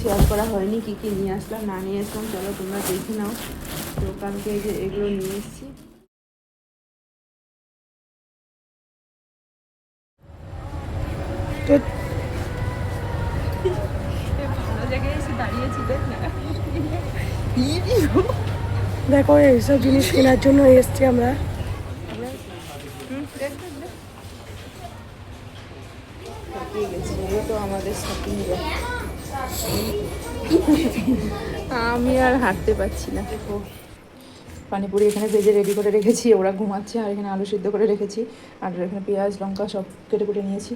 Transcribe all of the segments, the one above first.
Share করা হয়নি, কী কী নিয়ে আসলাম না নিয়ে আসলাম, চলো তোমরা দেখে নাও। তো কালকে এই যে এগুলো নিয়ে এসেছি। তো ভালো জায়গায় এসে দাঁড়িয়েছি, দেখ না দেখো এইসব জিনিস কেনার জন্য এসছি আমরা। তো আমাদের শপিং, আমি আর হাঁটতে পারছি না। দেখো পানিপুরি এখানে ভেজে রেডি করে রেখেছি, ওরা ঘুমাচ্ছে। আর এখানে আলু সিদ্ধ করে রেখেছি, আর এখানে পেঁয়াজ লঙ্কা সব কেটে কুটে নিয়েছি।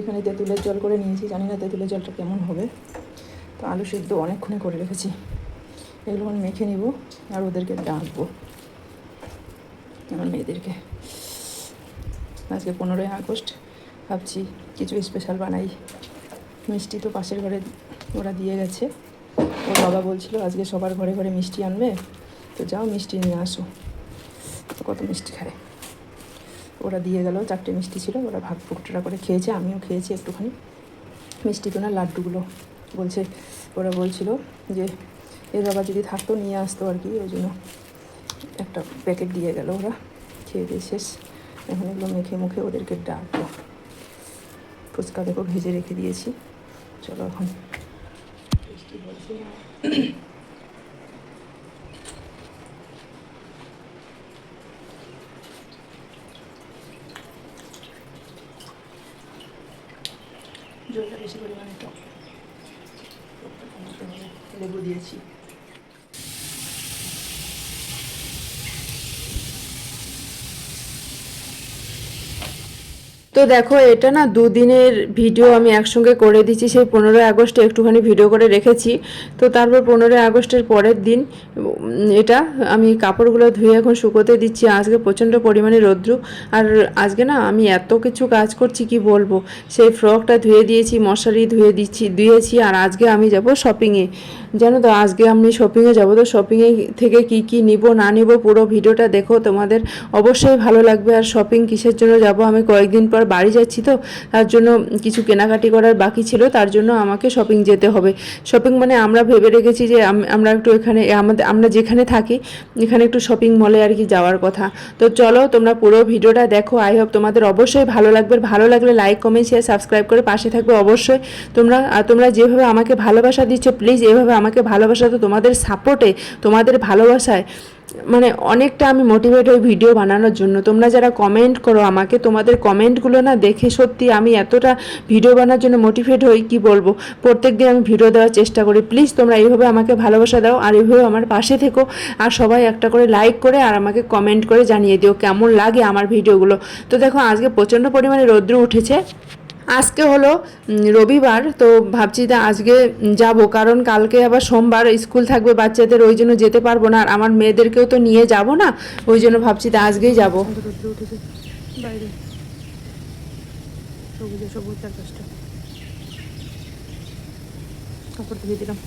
এখানে তেঁতুলের জল করে নিয়েছি, জানি না তেঁতুলের জলটা কেমন হবে। তো আলু সিদ্ধ অনেকক্ষণে করে রেখেছি, এগুলো আমি মেখে নিব আর ওদেরকে ডাকবো, আমার মেয়েদেরকে। আজকে 15ই আগস্ট, ভাবছি কিছু স্পেশাল বানাই। মিষ্টি তো পাশের ঘরে ওরা দিয়ে গেছে, ওর বাবা বলছিল আজকে সবার ঘরে ঘরে মিষ্টি আনবে, তো যাও মিষ্টি নিয়ে আসো। তো কত মিষ্টি খায়, ওরা দিয়ে গেল, 4টে মিষ্টি ছিল, ওরা ভাগ ফুকটা করে খেয়েছে, আমিও খেয়েছি একটুখানি। মিষ্টি তো না, লাড্ডুগুলো বলছে, ওরা বলছিল যে এর বাবা যদি থাকতো নিয়ে আসতো আর কি, ওই জন্য একটা প্যাকেট দিয়ে গেল। ওরা খেয়ে দিয়ে শেষ, এখন এগুলো মেখে মুখে ওদেরকে ডাকবো। ফুচকা দেখো ভেজে রেখে দিয়েছি, চলো এখন। জলটা বেশি পরিমাণে টক, লেবু দিয়েছি। তো দেখো এটা না 2 দিনের ভিডিও আমি একসঙ্গে করে দিচ্ছি। সেই 15ই আগস্টে একটুখানি ভিডিও করে রেখেছি, তো তারপর 15ই আগস্টের পরের দিন এটা আমি কাপড়গুলো ধুয়ে এখন শুকোতে দিচ্ছি। আজকে প্রচণ্ড পরিমাণে রৌদ্র, আর আজকে না আমি এত কিছু কাজ করছি কি বলবো। সেই ফ্রকটা ধুয়ে দিয়েছি, মশারি ধুয়েছি, আর আজকে আমি যাব শপিংয়ে, জানো তো আজকে আমি শপিংয়ে যাব। তো শপিংয়ে থেকে কি কি নিব না নিব পুরো ভিডিওটা দেখো, তোমাদের অবশ্যই ভালো লাগবে। আর শপিং কিসের জন্য যাব, আমি কয়েকদিন পর বাড়ি যাচ্ছি, তো তার জন্য কিছু কেনাকাটি করার বাকি ছিল, তার জন্য আমাকে শপিং যেতে হবে। শপিং মানে আমরা ভেবে রেখেছি যে আমরা একটু এখানে আমরা যেখানে থাকি এখানে একটু শপিং মলে আর কি যাওয়ার কথা। তো চলো তোমরা পুরো ভিডিওটা দেখো, আই হোপ তোমাদের অবশ্যই ভালো লাগবে। ভালো লাগলে লাইক কমেন্ট শেয়ার সাবস্ক্রাইব করে পাশে থাকবে অবশ্যই। তোমরা যেভাবে আমাকে ভালোবাসা দিচ্ছ, প্লিজ এভাবে আমাকে ভালোবাসা, তো তোমাদের সাপোর্টে, তোমাদের ভালোবাসায় মানে অনেকটা আমি মোটিভেট হই ভিডিও বানানোর জন্য। তোমরা যারা কমেন্ট করো আমাকে, তোমাদের কমেন্টগুলো না দেখে সত্যি আমি এতটা ভিডিও বানানোর জন্য মোটিভেট হই কি বলবো। প্রত্যেক দিন আমি ভিডিও দেওয়ার চেষ্টা করি। প্লিজ তোমরা এইভাবে আমাকে ভালোবাসা দাও, আর এইভাবে আমার পাশে থেকো, আর সবাই একটা করে লাইক করে আর আমাকে কমেন্ট করে জানিয়ে দিও কেমন লাগে আমার ভিডিওগুলো। তো দেখো আজকে প্রচণ্ড পরিমাণে রৌদ্র উঠেছে। আজকে হলো রবিবার, তো ভাবছি যে আজকে যাব, কারণ কালকে আবার সোমবার স্কুল থাকবে বাচ্চাদের, ওই জন্য যেতে পারবো না। আর আমার মেয়েদেরকেও তো নিয়ে যাব না, ওই জন্য ভাবছি যে আজকেই যাব। বাইরে সবুজে সবুজ চারপাশটা, কাপড় ধুয়ে দিলাম।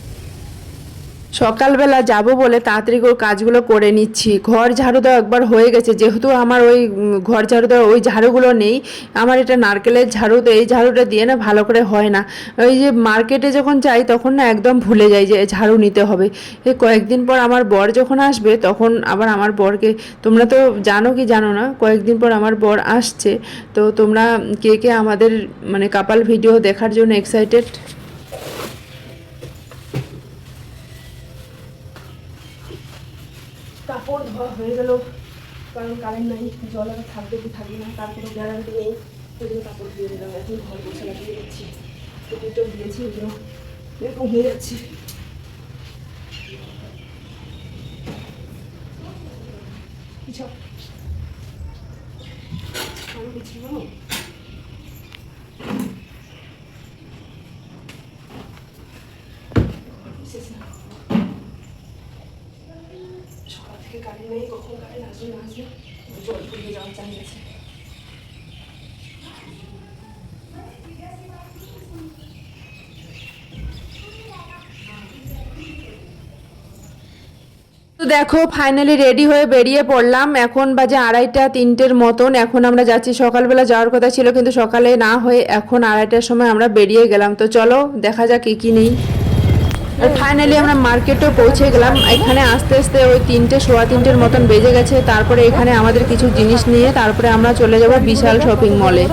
সকালবেলা যাব বলে তাড়াতাড়ি করে কাজগুলো করে নিচ্ছি। ঘর ঝাড়ু দেওয়া একবার হয়ে গেছে, যেহেতু আমার ওই ঘর ঝাড়ু দেওয়া ওই ঝাড়ুগুলো নেই, আমার এটা নারকেলের ঝাড়ু, তো এই ঝাড়ুটা দিয়ে না ভালো করে হয় না। ওই যে মার্কেটে যখন যাই তখন না একদম ভুলে যাই যে ঝাড়ু নিতে হবে। এই কয়েকদিন পর আমার বর যখন আসবে তখন আবার আমার বরকে, তোমরা তো জানো কি জানো না, কয়েকদিন পর আমার বর আসছে। তো তোমরা কে কে আমাদের মানে কাপাল ভিডিও দেখার জন্য এক্সাইটেড? কাপড় ধোয়া হয়ে গেল, কারণ কারেন্ট নাই, জল আবার থাকবে কি থাকবে না তার কোনো গ্যারান্টি নেই। ওই জন্য কাপড় ধুয়ে দিলাম, এখন ঘর বসে লাগিয়ে দিচ্ছি, দুটো দিয়েছি, ওই জন্য এরকম হয়ে যাচ্ছে। কিছু সকাল থেকে কারেন্ট নেই, কখন কারেন্ট আসবে না আসবে, জল পড়ে যাওয়ার চান্স আছে। তো দেখো ফাইনালি রেডি হয়ে বেরিয়ে পড়লাম, এখন বাজে 2:30-3টের মতন। এখন আমরা যাচ্ছি, সকালবেলা যাওয়ার কথা ছিল কিন্তু সকালে না হয়ে এখন 2:30টার সময় আমরা বেরিয়ে গেলাম। তো চলো দেখা যাক কি কি নেই। আর ফাইনালি আমরা মার্কেটেও পৌঁছে গেলাম। এখানে আস্তে আস্তে ওই 3টে সোয়া 3টের মতন বেজে গেছে। তারপরে এখানে আমাদের কিছু জিনিস নিয়ে তারপরে আমরা চলে যাব বিশাল শপিং মলে।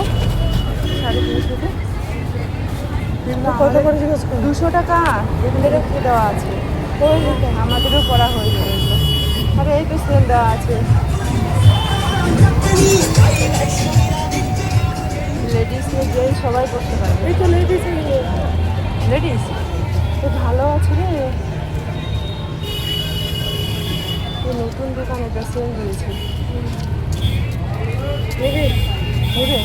কত করে জিজ্ঞেস করো? 200 টাকা এগুলো রেখে দেওয়া আছে, আমাদেরও করা হয়ে যাবে এগুলো। আরে এই তো সেল দেওয়া আছে, লেডিসে যে সবাই করতে পারবে। এই তো লেডিস লেডিস তো ভালো আছে রে, এই নতুন দোকান এটা সেল দিয়েছে। নেবে নেবে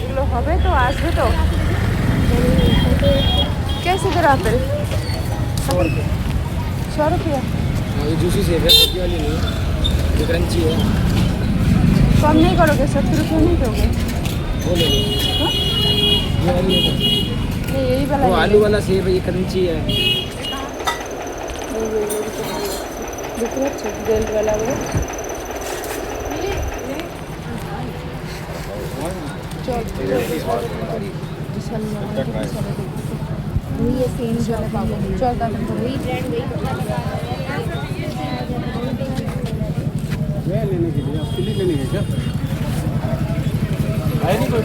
এগুলো হবে তো, আসবে তো। कैसे दे रहा एप्पल? 100 रुपया। ये जूसी सेब है, पत्ती वाली नहीं है, ये क्रंची है। कम नहीं करोगे? 70 रुपये नहीं दोगे? वो ले लो, हाँ? ये वाली ले लो। नहीं यही वाला वो ले आलू लो। वाला सेब है, ये क्रंची है। দেখতে পাচ্ছ বেল্ট वाला গুলো। চল বিশাল ये सेम जो है पापा চল তাহলে वही ब्रांड वही ये लेने के लिए, आपके लिए लेने के क्या? है नहीं कोई?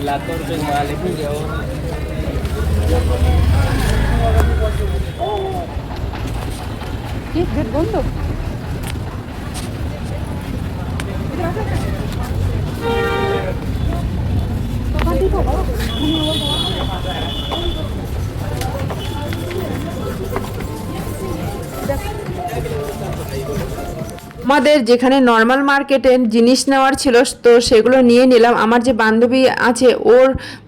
लाखों रुपए वाले भी जाओ। কি গেট বন্ধ? আমাদের যেখানে নর্মাল মার্কেটে জিনিস নেওয়ার ছিল তো সেগুলো নিয়ে নিলাম। আমার যে বান্ধবী আছে ওর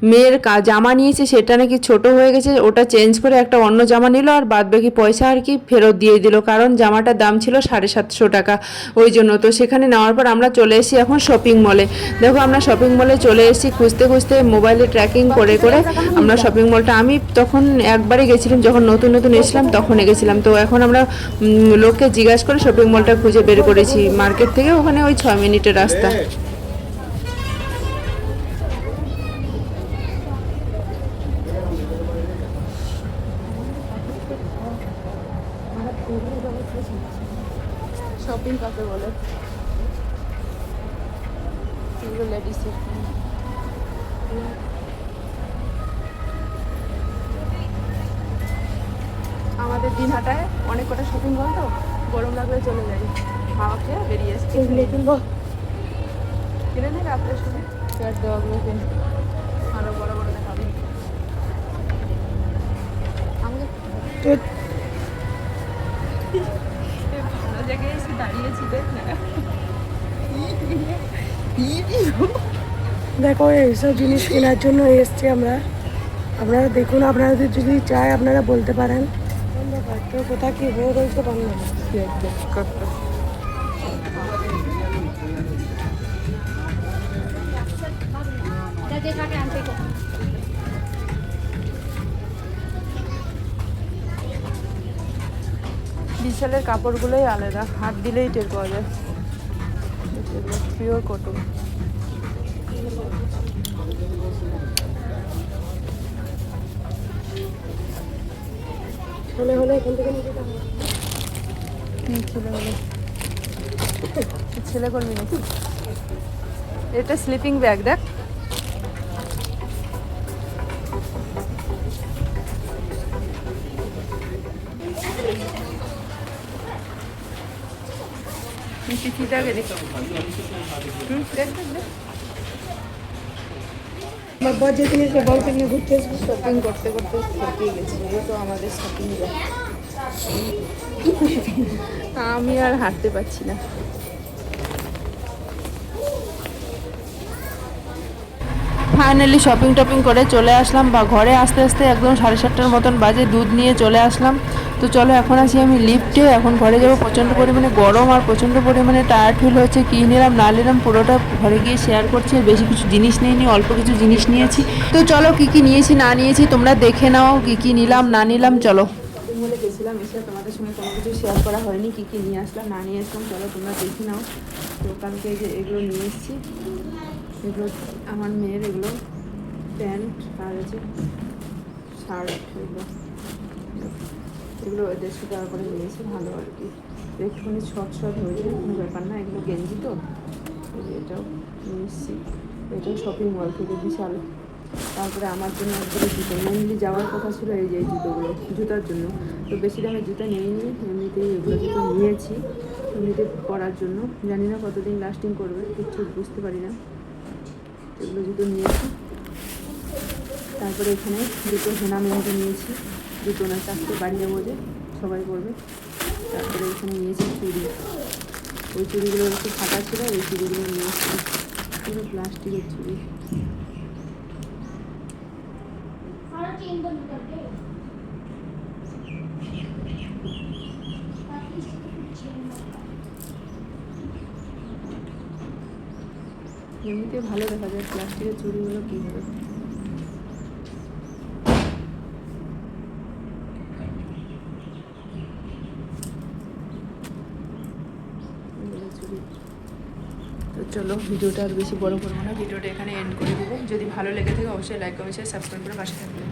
মেয়ের জামা নিয়েছে, সেটা নাকি ছোট হয়ে গেছে, ওটা চেঞ্জ করে একটা অন্য জামা নিল আর বাদবাকি পয়সা আর কি ফেরত দিয়ে দিল, কারণ জামাটার দাম ছিল 750 টাকা। ওই জন্য তো সেখানে নেওয়ার পর আমরা চলে এসেছি এখন শপিং মলে। দেখো আমরা শপিং মলে চলে এসেছি, খুঁজতে খুঁজতে মোবাইলে ট্র্যাকিং করে করে আমরা শপিং মলটা, আমি তখন একবারই গেছিলাম যখন নতুন নতুন এসেছিলাম তখন গেছিলাম। তো এখন আমরা লোককে জিজ্ঞাসা করে শপিং মলটা খুঁজে বের করেছি। মার্কেট থেকে ওখানে ওই 6 মিনিটের রাস্তা। শপিং কাকে বলে? এগুলো লেডিসের। আমাদের দিনহাটায় অনেক কটা শপিং মল তো, গরম লাগলে চলে যাই, খাওয়া খেয়ে বেরিয়ে এসছি। এগুলো কিনবো। কিনে নেবে আপনার সঙ্গে প্যাট দেওয়াগুলো কিনে আরো বড় বড় দেখাবে। আমাকে ভালো জায়গায় এসে দাঁড়িয়েছি, দেখ না। দেখো এইসব জিনিস কেনার জন্য এসছি আমরা। আপনারা দেখুন, আপনারা যদি চায় আপনারা বলতে পারেন। কেউ কোথায় কি হয়ে রয়েছে পারেন না। বিশালের কাপড়গুলোই আলাদা, হাত দিলেই টের পাওয়া যায়, পিওর কটন। ছেলে হলে এখান থেকে নিতে পারবো। ছেলে করবি নাকি? এটা স্লিপিং ব্যাগ দেখ, চিঠিটাকে দেখো। দেখ দেখ দেখ, আমার বর যে জিনিস বলতে নিয়ে ঘুরতে আসবো। শপিং করতে করতে থকিয়ে গেছি, এই তো আমাদের শপিং ব্যাগ। আমি আর হাঁটতে পারছি না। ফাইনালি শপিং টপিং করে চলে আসলাম, বা ঘরে আস্তে আস্তে একদম 7:30টার মতন বাজে, দুধ নিয়ে চলে আসলাম। তো চলো এখন আছি আমি লিফটে, এখন ঘরে যাবো। প্রচণ্ড পরিমাণে গরম আর প্রচণ্ড পরিমাণে টায়ার্ড ফিল হচ্ছে, কী নিলাম না নিলাম পুরোটা ঘরে গিয়ে শেয়ার করছি। বেশি কিছু জিনিস নিইনি, অল্প কিছু জিনিস নিয়েছি। তো চলো কী কী নিয়েছি না নিয়েছি তোমরা দেখে নাও, কী কী নিলাম না নিলাম। চলো শপিং মলে গেছিলাম, এসে তোমাদের সঙ্গে কোনো কিছু শেয়ার করা হয়নি, কী কী নিয়ে আসলাম না নিয়ে আসলাম, চলো তোমরা দেখে নাও। তো কালকে এই যে এগুলো নিয়ে এসেছি, এগুলো আমার মেয়ের, এগুলো প্যান্ট আর আছে শার্ট, এগুলো 150 টাকা করে নিয়েছে, ভালো আর কি, একটুখানি শর্ট হয়েছে, কোনো ব্যাপার না, এগুলো গেঞ্জি তো। এই যে এটাও নিচ্ছি, এটাও শপিং মল থেকে বিশাল। তারপরে আমার জন্য একবারে জুতো, মেনলি যাওয়ার কথা ছিল এই যে এই জুতোগুলো, জুতার জন্য। তো বেশি দামের জুতো নিইনি, এমনিতেই এগুলো জুতো নিয়েছি এমনিতে পরার জন্য। জানি না কতদিন লাস্টিং করবে, কিচ্ছু বুঝতে পারি না। এগুলো জুতো নিয়েছি। তারপরে এখানে দুটো হেনা মেহেন্দি নিয়েছি, দুটো না 4টে বাড়ি যাবো যে সবাই করবে। তারপরে এখানে নিয়েছি চুড়ি, ওই চুড়িগুলো একটু ফাটা ছিল, ওই চুড়িগুলো নিয়েছি, পুরো প্লাস্টিকের চুড়ি। सारा चेन बंद कर दे ताकि चेन এমনিতে ভালো দেখা যায়, প্লাস্টিকের চুড়িগুলো কী হবে। এগুলো চুড়ি। তো চলো, ভিডিওটা আর বেশি বড় করবো না, ভিডিওটা এখানে এন্ড করে দেবো। যদি ভালো লেগে থাকে অবশ্যই লাইক কমেন্ট শেয়ার সাবস্ক্রাইব করে পাশে থাকবে।